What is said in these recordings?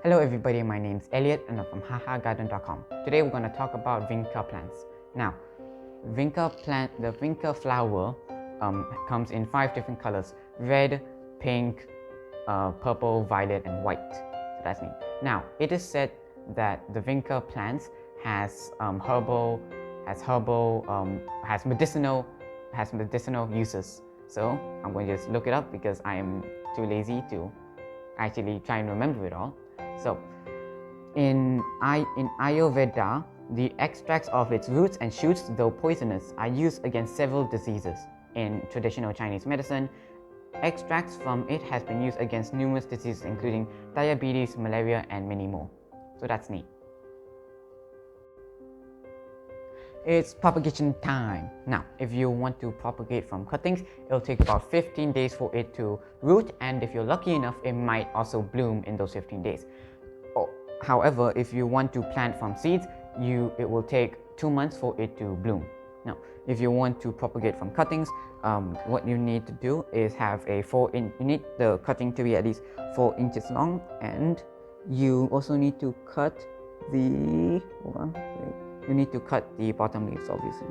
Hello everybody, my name is Elliot and I'm from hahagarden.com. Today we're going to talk about Vinca plants. Now, the Vinca flower comes in 5 different colors: red, pink, purple, violet, and white. So that's neat. Now, it is said that the Vinca plants has medicinal uses. So I'm going to just look it up because I am too lazy to actually try and remember it all. So, in Ayurveda, the extracts of its roots and shoots, though poisonous, are used against several diseases. In traditional Chinese medicine, extracts from it has been used against numerous diseases including diabetes, malaria, and many more. So that's neat. It's propagation time. Now, if you want to propagate from cuttings, it'll take about 15 days for it to root, and if you're lucky enough, it might also bloom in those 15 days. However, if you want to plant from seeds, it will take 2 months for it to bloom. Now, if you want to propagate from cuttings, what you need to do is have a you need the cutting to be at least 4 inches long, and you also need to cut the, you need to cut the bottom leaves, obviously.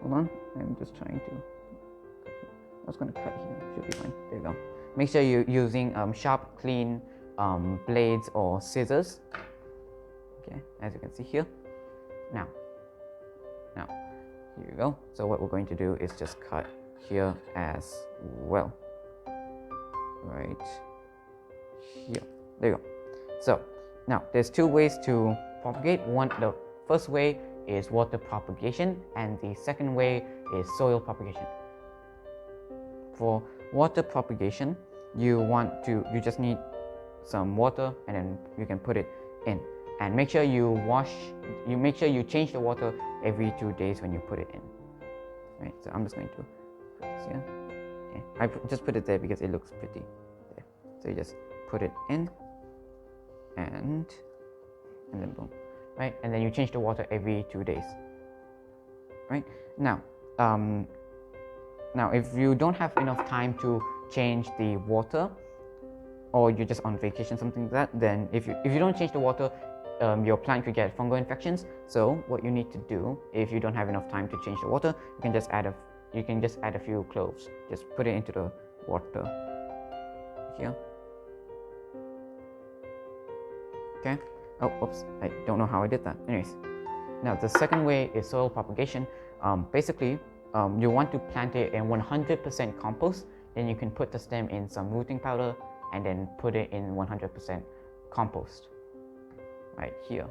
Hold on, I'm just trying to, I was going to cut here, should be fine, there you go. Make sure you're using sharp, clean blades or scissors, okay, as you can see here. Now, here you go. So what we're going to do is just cut here as well, right here, there you go. So now there's 2 ways to propagate. The first way is water propagation, and the second way is soil propagation. For water propagation, you just need some water, and then you can put it in, and make sure you change the water every 2 days when you put it in. Right, so I'm just going to put this here. Okay. I just put it there because it looks pretty there. So you just put it in, and then boom, right, and then you change the water every 2 days. Right, now if you don't have enough time to change the water, or you're just on vacation, something like that, then if you don't change the water, your plant could get fungal infections. So what you need to do, if you don't have enough time to change the water, you can just add a few cloves. Just put it into the water here. Okay. Oh, oops, I don't know how I did that. Anyways, now the second way is soil propagation. Basically, you want to plant it in 100% compost. Then you can put the stem in some rooting powder and then put it in 100% compost right here.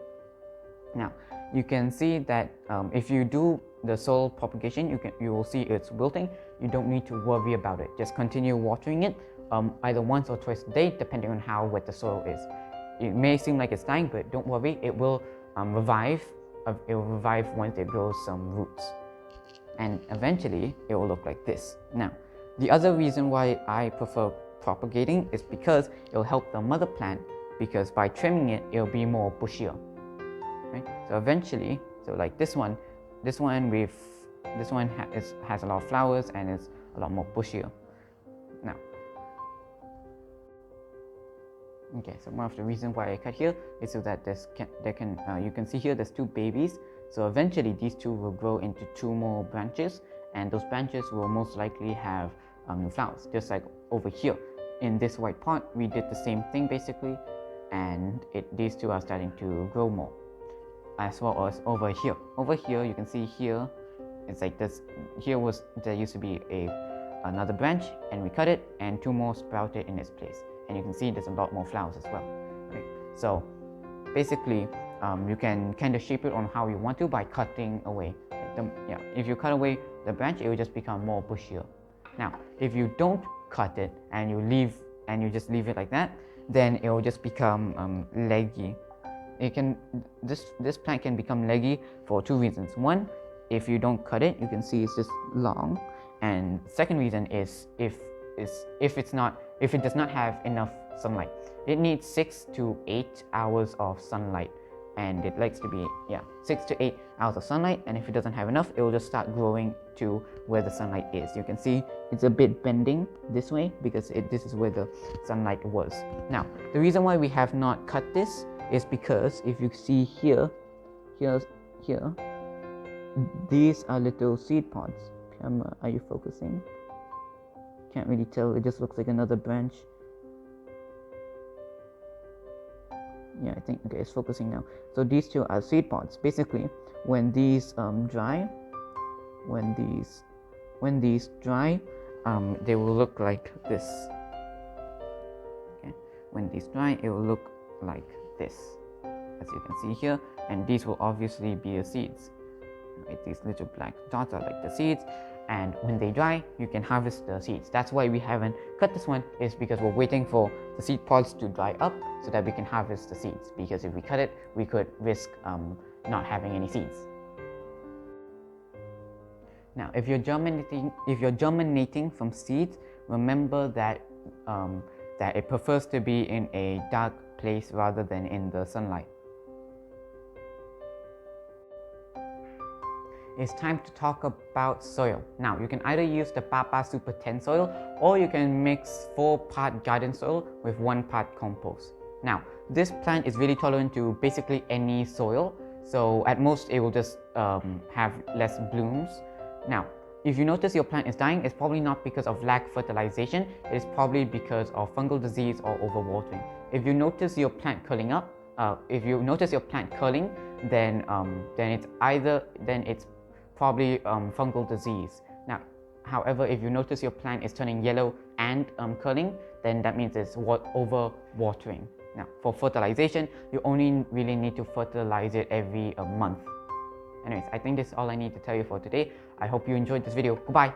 Now you can see that if you do the soil propagation, you will see it's wilting. You don't need to worry about it. Just continue watering it either once or twice a day, depending on how wet the soil is. It may seem like it's dying, but don't worry, it will revive. It will revive once it grows some roots, and eventually it will look like this. Now, the other reason why I prefer propagating is because it will help the mother plant, because by trimming it, it will be more bushier. Right? So eventually, so like this one has a lot of flowers and is a lot more bushier. Now, okay, so one of the reasons why I cut here is so that you can see here there's 2 babies. So eventually these 2 will grow into 2 more branches, and those branches will most likely have new flowers. Just like over here in this white pot, we did the same thing basically, and these 2 are starting to grow more. As well as over here. Over here, you can see here, it's like this. There used to be another branch, and we cut it, and 2 more sprouted in its place. And you can see there's a lot more flowers as well. Right? So basically, you can kind of shape it on how you want to by cutting away. If you cut away the branch, it will just become more bushier. Now, if you don't cut it and you just leave it like that, then it will just become leggy. This plant can become leggy for 2 reasons. One, if you don't cut it, you can see it's just long, and second reason is if it does not have enough sunlight. It needs 6 to 8 hours of sunlight and it likes to be 6 to 8 hours of sunlight, and if it doesn't have enough, it will just start growing to where the sunlight is. You can see it's a bit bending this way because this is where the sunlight was. Now the reason why we have not cut this is because if you see here, these are little seed pods. Camera, are you focusing? Can't really tell, it just looks like another branch. Yeah, I think, okay, it's focusing now. So these two are seed pods. Basically, when these dry, they will look like this. Okay, when these dry, it will look like this, as you can see here, and these will obviously be the seeds. Right, these little black dots are like the seeds, and when they dry, you can harvest the seeds. That's why we haven't cut this one, is because we're waiting for the seed pods to dry up so that we can harvest the seeds, because if we cut it, we could risk not having any seeds. Now if you're germinating from seeds, remember that that it prefers to be in a dark place rather than in the sunlight. It's time to talk about soil. Now you can either use the Papa Super 10 soil, or you can mix 4-part garden soil with 1-part compost. Now this plant is really tolerant to basically any soil, so at most it will just have less blooms. Now if you notice your plant is dying, it's probably not because of lack of fertilization, it is probably because of fungal disease or overwatering. If you notice your plant curling up, then it's probably fungal disease. Now however, if you notice your plant is turning yellow and curling, then that means it's over watering. Now for fertilization, you only really need to fertilize it every month. Anyways, I think this is all I need to tell you for today. I hope you enjoyed this video. Goodbye.